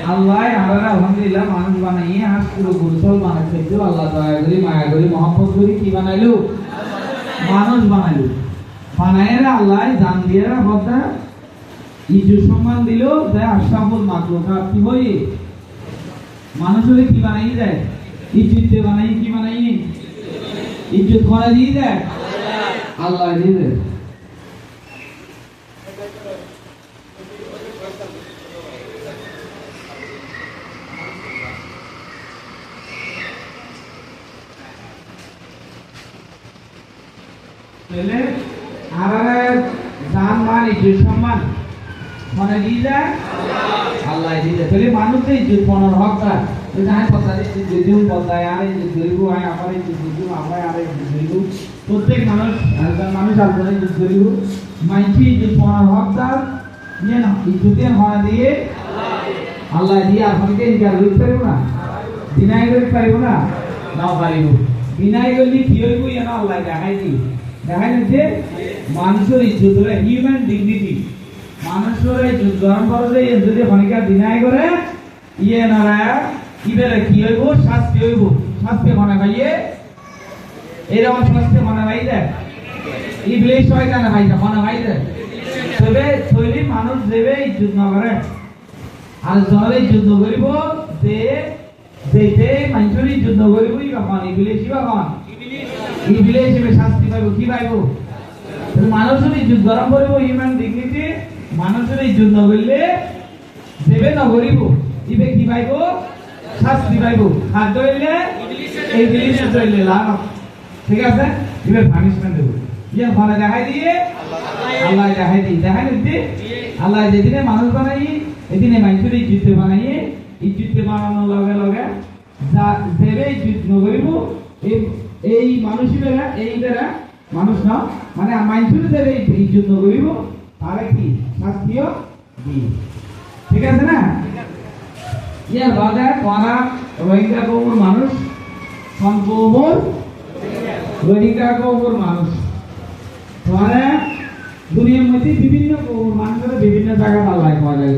আল্লাহ আমরা আলহামদুলিল্লাহ মানুষ বানাইয়ে হাস পুরো গোসল বানাইছে তো আল্লাহ দয়া করি মায়া করি মহব্বত করি কি বানাইলো মানুষ বানাইলো বানাইরা আল্লাহ জান দিয়েরা হদা ইজ্জত সম্মান দিল দেয় আশরাফুল মাখলুকাত কি হই মানুষ হলে কি বানাই দেয় ইজ্জত বানাই কি বানাই ইজ্জত করে দিয়ে দেয় আল্লাহ দিয়ে দেয় তাহলে আরারে জান মান ইজ্জত সম্মান মানে দিয়ে দেয় আল্লাহ দিয়ে দেয় তাহলে মানুষের ইজ্জত মনের হকদার যাই কথা যদিও বলতায় আর ইজ্জত করিব আয় আমার ইজ্জত করিব আমরা আর ইজ্জত করিব প্রত্যেক মানুষ মানুষ আপনার ইজ্জত করিব মাইকি ইজ্জত মনের হকদার নিয়ে না ইজ্জতের হওয়া দিয়ে আল্লাহ দিয়ে আপনাকে ইনকার করতে পারিব না বিনাই করতে পারিব না নাও পারিব বিনাই করলে কি হইব না আল্লাহ দেখাইনি দেখাই যে মানুষের ইজ্জত হলে হিউম্যান ডিগনিটি মানুষের ইজ্জত গ্রহণ করে যদি অনেকে বিনাই করে ইয়ে নারা ইবেলে কি হইব শাস্তি হইব শাস্তি মনে ভাইয়ে এরকম শাস্তি মনে ভাই দেয় ইবলিশ শয়তান ভাই মনে ভাই দেয় তবে তৈরি মানুষ দেবে ইজ্জত না করে আর যারা যুদ্ধ করিব যে যেতে মানুষের যুদ্ধ করিবই কখন ইবলিশ কখন ইবলিশ শাস্তি পাইব কি পাইব মানুষের যুদ্ধ গরম করিব হিউম্যান ডিগনিটি মানুষের যুদ্ধ করলে দেবে না করিব ইবে কি পাইব শাস্তি পাইব আর দইলে এই ইবলিশ দইলে লাভ ঠিক আছে ইবে পানিশমেন্ট দেব ইয়া ভালো দেখাই দিয়ে আল্লাহ দেখাই দিতে আল্লাহ যেদিনে মানুষ বানাই এদিনে মানুষের ইজ্জত বানাইয়ে ইজ্জত বানানোর লগে লগে যা দেবে ইজ্জত নগরিব এই মানুষেরা এই দ্বারা মানুষ না মানে মানুষের দেবে ইজ্জত নগরিব তারে কি শাস্তিও দিই ঠিক আছে না ইয়ার বাদে তোরা রোহিঙ্গা কৌমর মানুষ সম্পূর্ণ রোহিঙ্গা কৌমর মানুষ তোরা দুনিয়ার মধ্যে বিভিন্ন কৌমর মানুষের বিভিন্ন জায়গা পাল্লাই পাওয়া যায়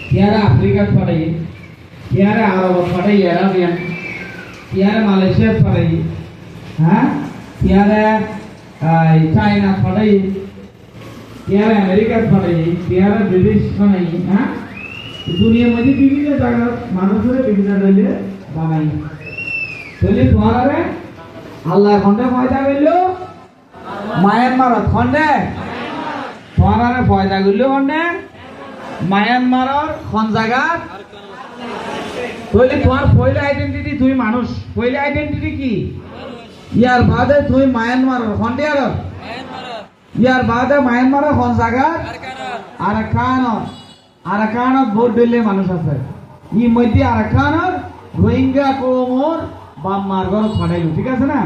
কিয়ারা আফ্রিকাত পাঠাই কিয়ারা আরব পাঠাই আরাবিয়ান কিয়ারা মালয়েশিয়াত পাঠাই হ্যাঁ কিয়ারা চায়না পাঠাই কিয়ারা আমেরিকাত পাঠাই কিয়ারা ব্রিটিশ বানাই হ্যাঁ দুনিয়ার মধ্যে বিভিন্ন জায়গার মানুষের বিভিন্ন দলে বানাই তাহলে তোমারে আল্লাহ খন্ডে পয়দা করল মায়ানমারত খন্ডে তোমারে পয়দা করল খন্ডে মায়ানমারের কোন জায়গাত তাহলে তোমার পয়লা আইডেন্টিটি তুই মানুষ পয়লা আইডেন্টিটি কি ইয়ার বাদে তুই মায়ানমারের খন্ডে আর ইয়ার বাদে মায়ানমারের কোন জায়গাত আরাকানত ভোট দিলে মানুষ আছে ই মধ্যে আরাকানত রোহিঙ্গা কৌমর বাম্মার ঘর ফাটাইলো ঠিক আছে না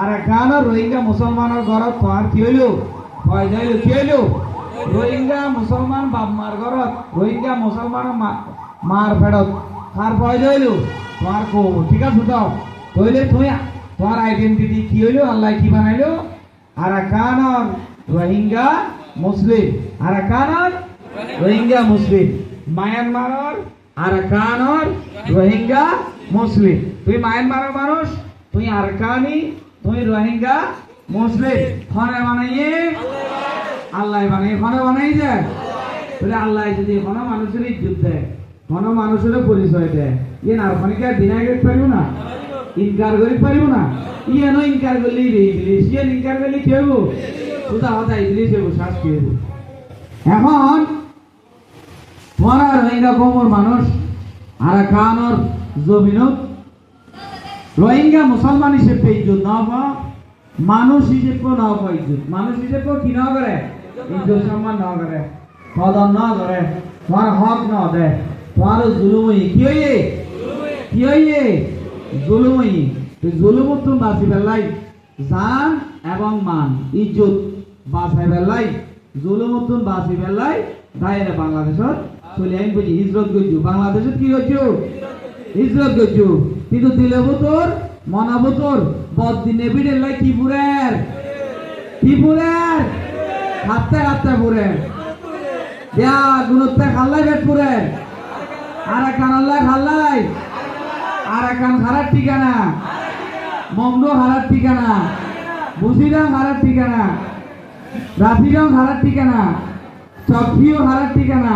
আরাকানত রোহিঙ্গা মুসলমানের ঘর তোমার কি হইলো ফয়দাইলো কি হইলো রোহিঙ্গা মুসলমান বাম্মার ঘর রোহিঙ্গা মুসলমান মার ফেরত কার ফয়দা হইলো তোমার কৌমর ঠিক আছে তো তাহলে তুই তোমার আইডেন্টিটি কি হইলো আল্লাহ কি বানাইলো আরাকানত রোহিঙ্গা মুসলিম আরাকানত রোহিঙ্গা মুসলিম মায়ানমারের আরাকানের রোহিঙ্গা মুসলিম তুই মায়ানমারের মানুষ তুই আরাকানি তুই রোহিঙ্গা মুসলিম খনে বানাইয়ে আল্লাহ বানাই খনে বানাই যায় তাহলে আল্লাহ যদি কোনো মানুষের ইজ্জত দেয় কোনো মানুষের পরিচয় দেয় ইয়ে না ওখানে দিনাই করতে পারিব না ইনকার করি পারিব না ইয়ে নো ইনকার করলেই রে ইবলিশ ইয়ে ইনকার করলে কি হইব সুদা হতা ইবলিশ হইব শাস্তি হইব এখন তোরা রোহিঙ্গা কৌমর মানুষ আরাকানের জমিনত রোহিঙ্গা মুসলমান হিসেবে ইজ্জত না পাওয়া মানুষ হিসেবে না পাওয়া ইজ্জত মানুষ হিসেবে কি না করে ইজ্জত সম্মান না করে কদর না করে তোমার হক না দেয় তোমার জুলুমই কি হইয়ে জুলুমই জুলুমত তুমি বাঁচি পেলাই জান এবং মান ইজ্জত বাঁচাই পেলাই জুলুমত তুমি বাঁচি পেলাই দায়ের বাংলাদেশত চলে আইন বুঝি হিজরত করছো বাংলাদেশত কি করছো হিজরত করছো কিন্তু দিলে তোর মনাবো তোর বদিনে বিড়ে লাই কি পুরের হাতে পুরে দেয়া গুণতে খাল্লাই বেট পুরে আরাকান আল্লাহ খাল্লাই আরাকান খারাপ ঠিকানা মমদো খারাপ ঠিকানা বুঝিরাম খারাপ ঠিকানা রাফিরাম খারাপ ঠিকানা চকিও খারাপ ঠিকানা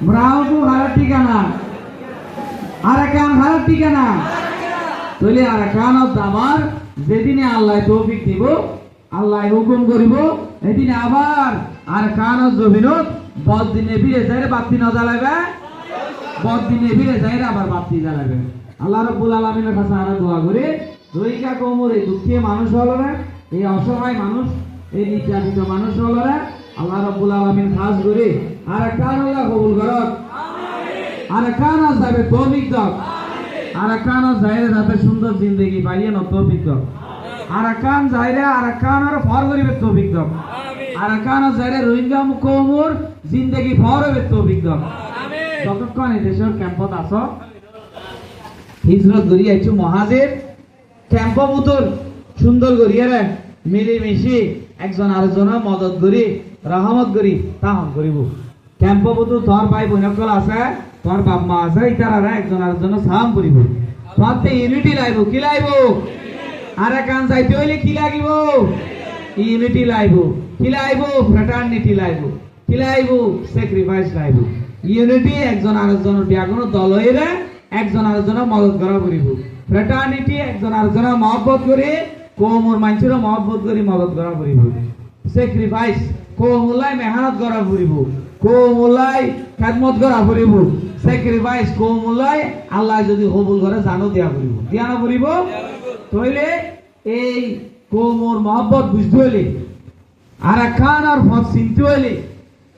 ব্রাউকু খারাপ ঠিকানা আরাকান খারাপ ঠিকানা তাহলে আরাকানত আমার যেদিনে আল্লাহ তৌফিক দিব আল্লাহ হুকুম করিব এদিনে আবার আরাকানত জমিনত বদ দিনে ফিরে যাই বাতি না জ্বালাবে বদ দিনে ফিরে যাই আবার বাতি জ্বালাবে আল্লাহ রাব্বুল আলামিনের কাছে আমরা দোয়া করি দইকা কোমর এই দুঃখী মানুষ হলো না এই অসহায় মানুষ এই নির্যাতিত মানুষ হলো না আল্লাহ রাব্বুল আলামিন খাস করে আরাকান আল্লাহ কবুল করক আরাকানত যাবে তৌফিক দাও আরাকানত যাইরে যাতে সুন্দর জিন্দেগি পাইয়ে ন তৌফিক দাও আরাকান যাইরে আরাকানের ফর করিবে তৌফিক দাও আরাকানত যাইরে রোহিঙ্গা কোমর জিন্দেগি ফর হবে তৌফিক দাও যতক্ষণ এই দেশের ক্যাম্পত আছো হিজরত করি আইছো মহাজের ক্যাম্প বুতর সুন্দর করিয়ে রে মিলিমিশি একজন আরেকজনের মদত করি রহমত করি তাহন করিব ক্যাম্প বুতর তোর ভাই বোনকল আছে তোর বাপ মা আছে ইতারা একজন আরেকজনের সালাম করিব তোরতে ইউনিটি লাইব কি লাইব আরাকান যাইতে হইলে কি লাগিব ইউনিটি লাইব কি লাইব ফ্রেটারনিটি লাইব কি লাইব স্যাক্রিফাইস লাইব ইউনিটি একজন আরেকজনের বিয়াগুনো দল হইলে একজন আরেকজনের মদত করা করিব ফ্রেটারনিটি একজন আরেকজনের মহব্বত করে কোমর মানুষের মহব্বত করে মদত করা করিব স্যাক্রিফাইস কোমলাই মেহনত করা করিব কোমলাই খেদমত করা করিব স্যাক্রিফাইস কোমলাই আল্লাহ যদি কবুল করে জানো দেয়া করিব দিয়া না করিব তাইলে এই কোমর মহব্বত বুঝতে হইলে আরাকান আর ফত চিনতে হইলে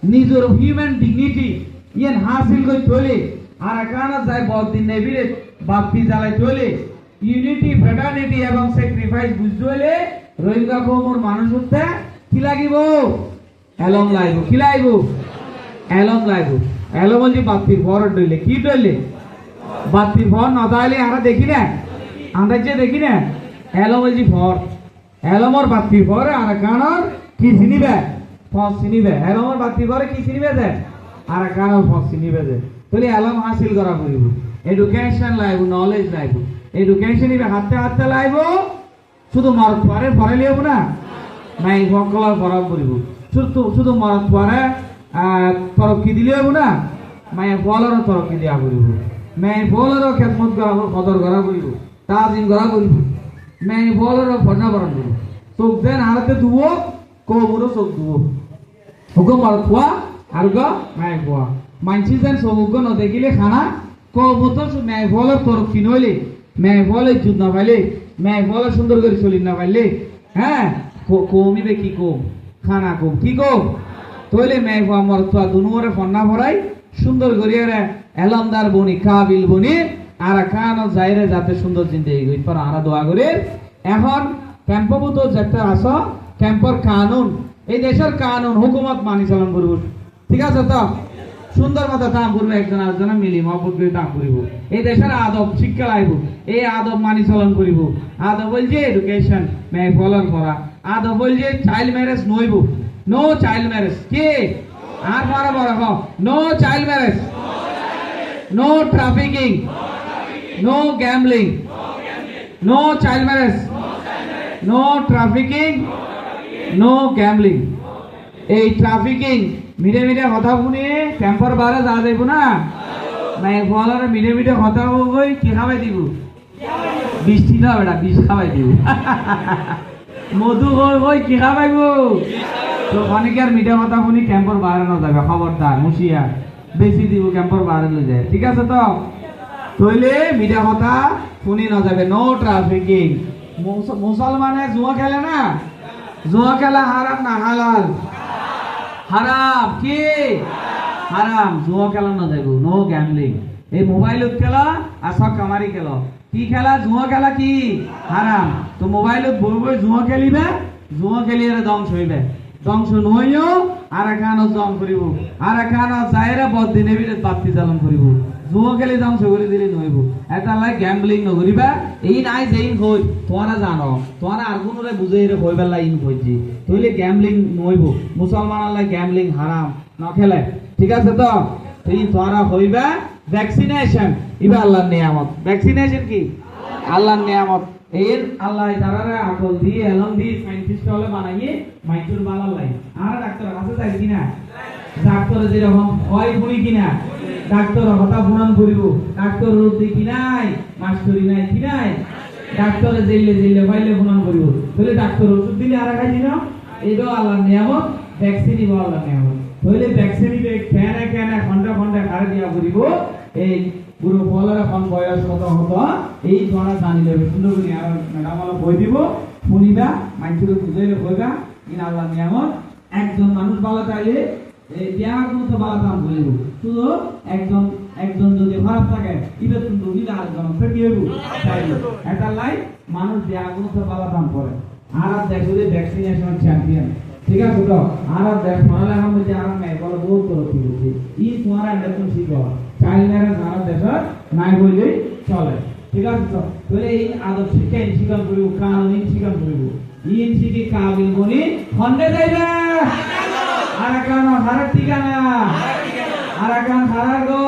নিজের হিউম্যান ডিগনিটি ইয়ান হাসিল করতে হইলে আরাকান যাই বদিন নেবিরে বাপ্পি জ্বালাইতে হইলে ইউনিটি ফ্রেটারনিটি এবং স্যাক্রিফাইস বুঝতে হইলে রোহিঙ্গা কোমর মানুষ হতে কি লাগিব এলম লাগিব কি লাগিব এলম লাগিব এলম বলছি বাপ্পির ভর ডইলে কি ডইলে বাপ্পির ভর না তাইলে আমরা দেখি না আমরা যে দেখি না এলম বলছি ভর এলমর বাপ্পির ভরে আরাকানর কি চিনিবে ফস চিনিবে এলমর বাপ্পির ভরে কি চিনিবে দে আরাকানর ফস চিনিবে দে তাহলে এলম হাসিল করা করিব এডুকেশন লাইব নলেজ লাইব এডুকেশন ইবে হাতে হাতে লাইব শুধু মরদ পরে পরে লিব না নাই সকলের পরাম করিব শুধু মরদ পরে তরক্কি দিলে হইব না মায়ের ফলেরও তরক্কি দেওয়া করিব মেয়ে ফলেরও খেদমত করা কদর করা করিব তাজিম করা করিব মেয়ে ফলেরও ভর্ণাবরণ করিব চোখ দেন হাতে ধুব কোমরও চোখ ধুব হুকুম মরদ খোয়া আর গ মায়ের খোয়া মানসি যেন চোখ নদেখিলে খানা কবুতর মেয়ে ফলের তরক্কি নইলে মেয়ে ফলে যুদ্ধ না পাইলে মেয়ে ফলে সুন্দর করে চলি না পাইলে হ্যাঁ কমিবে কি কম খানা কম কি কম তইলে মেয়ে ফোয়া মরদ খোয়া দুনুরে ফন্না ভরাই সুন্দর করিয়া এলমদার বনি কাবিল বনি আরাকান যাইরে যাতে সুন্দর জিন্দেগি হইত পারে আমরা দোয়া করি এখন ক্যাম্পবুত যেতে আস ক্যাম্পর কানুন এই দেশের কানুন হুকুমত মানি চলন করব ঠিক আছে তো সুন্দর মতো দাম করবো একজন আরেকজন মিলি মহব্বত করে দাম করিব এই দেশের আদব শিক্ষা লাইব এই আদব মানি চলন করিব আদব বলছে এডুকেশন মেয়ে ফলন করা আদব বলছে চাইল্ড ম্যারেজ নইব নো চাইল্ড ম্যারেজ কি আর বড় বড় no child marriage no trafficking no gambling no child marriage no trafficking no gambling এই ট্রাফিকিং মিডে মিডে কথা শুনি ক্যাম্পর বারে যা যাইব না নাই ফলার মিডে মিডে কথা কই কি খাবাই দিব বৃষ্টি না বেটা বিষ খাবাই দিব মধু কই কি খাবাইব তো অনেকের মিডে কথা শুনি ক্যাম্পর বারে না যাবে খবরদার মুশিয়া বেশি দিব ক্যাম্পর বারে লই যায় ঠিক আছে তো তইলে মিডে কথা শুনি না যাবে নো ট্রাফিকিং মুসলমানে জুয়া খেলে না জুয়া খেলা হারাম না হালাল হারাম কি হারাম জুয়া খেলা না যাইব নো গ্যাম্বলিং এই মোবাইলত খেলা আসক কামারি খেলা কি খেলা জুয়া খেলা কি হারাম তো মোবাইলত বই বই জুয়া খেলিবে জুয়া খেলিয়ে ধ্বংস হইবে ধ্বংস নইও আরাকানত জম করিব আরাকানত যাইরা বদিনে বিরে বাতি জ্বালন করিব জুয়া খেলি ধ্বংস করে দিলে নইব এটা লাই গ্যাম্বলিং নকরিবা এই নাই যেইন কই তোরা জানো তোরা আর কোনরে বুঝাই রে কইবা লাইন কইজি তইলে গ্যাম্বলিং নইব মুসলমানরা গ্যাম্বলিং হারাম না খেলে ঠিক আছে তো এই তোরা কইবা ভ্যাকসিনেশন ইবা আল্লাহর নিয়ামত। ভ্যাকসিনেশন কি? আল্লাহর নিয়ামত। এর আল্লাহ তারারে আকল দিয়ে এলম দিয়ে সায়েন্টিস্ট হলে বানাইয়ে মাইচুর বালার লাই। আর ডাক্তার আছে তাই কিনা? ডাক্তার যেরকম হয় শুনি কিনা? ডাক্তার কথা প্রমাণ করিব। ডাক্তার রোদি কি নাই, মাস্টরি নাই কি নাই? ডাক্তারে জেলে জেলে পাইলে প্রমাণ করিব। তাহলে ডাক্তার ওষুধ দিলে আর খাই দিন, এটাও আল্লাহর নিয়ামত। ভ্যাকসিন দিব আল্লাহর নিয়ামত। তাহলে ভ্যাকসিন দিবে কেন কেন ঘন্টা ঘন্টা খারে দিয়া করিব। এই পুরো ফলের এখন বয়স কত হতো এই তোমরা জানিলে সুন্দর করে আর ম্যাডাম আলো বই দিব শুনিবা মাইন্ডে বুঝাইলে কইবা ইন আল্লাহর নিয়ামত। একজন মানুষ ভালো চাইলে এই দেয়া গুণ তো ভালো কাম করিব। শুধু একজন একজন যদি খারাপ থাকে ইবে কিন্তু দিলে আরেকজন ফেটি হইব চাইলে এটা লাই মানুষ দেয়া গুণ তো ভালো কাম করে। আর দেখো যে ভ্যাকসিনেশন চ্যাম্পিয়ন, ঠিক আছে তো? আর দেখ পড়ালেখার মধ্যে আর নাই বলে বহুত করতে হচ্ছে ই তোমার একদম ঠিক হয়। চাইল্ড ম্যারেজ ভারত দেশের নাই বললেই চলে, ঠিক আছে তো? তাহলে এই আদব শিক্ষা ইনশিকান করিব, কানুন ইনশিকান করিব। ইন শিখি কাবিল বনি খন্ডে যাইবে আর কান হারার ঠিকানা আর কান হারার গো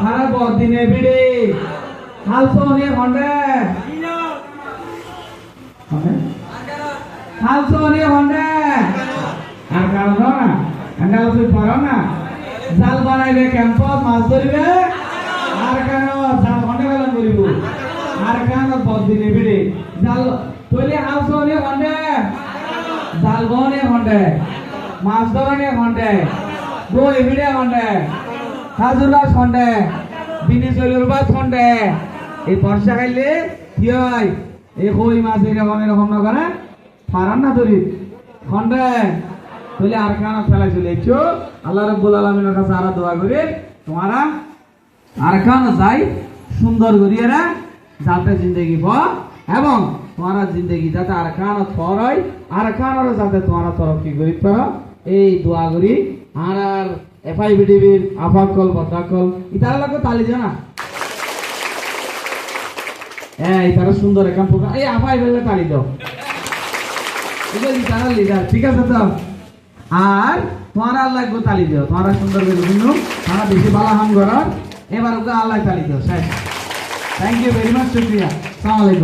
হারা বদিনে বিড়ি হালসো নিয়ে খন্ডে হালসো নিয়ে খন্ডে আর কারণ না আন্ডাল তুই পারো না জাল বানাইবে ক্যাম্পত মাছ ধরিবে আর কেন জাল খন্ডে গেলাম করিব আর কেন বদিনে বিড়ি জাল তৈলে হালসো নিয়ে খন্ডে জাল বনে খন্ডে মাছ ধরনে খন্ডে বই ভিড়ে খন্ডে হাজুরাস খন্ডে বিনি চলির বাস খন্ডে। এই বর্ষা খাইলে কি হয়? এই কই মাছ এরকম এরকম না করে ফারান না ধরি খন্ডে তৈলে আর কেন ফেলাই চলে একটু আল্লাহ রাব্বুল আলামিনের কাছে আরা দোয়া করি তোমারা আর কেন যাই সুন্দর করিয়ে যাতে জিন্দগি প এবং তোমারা জিন্দগি যাতে আর কান ছড়াই আর কান যাতে তোমারা তরক্কি করি পারো এই দোয়া করি। আর আর এফআইবিডিবির আফাকল বদাকল ইতারা লোক তালি দিও না। এই তারা সুন্দর একাম প্রোগ্রাম এই আফাইবিলে তালি দাও। এটা ইতারা লিডার, ঠিক আছে তো? আর তোমারা আল্লাহ গো তালি দিও। তোমারা সুন্দর করে শুনো, তোমরা বেশি ভালো হাম করো। এবার ওকে আল্লাহ তালি দিও। থ্যাংক ইউ ভেরি মাচ, শুকরিয়া। আসসালামু আলাইকুম।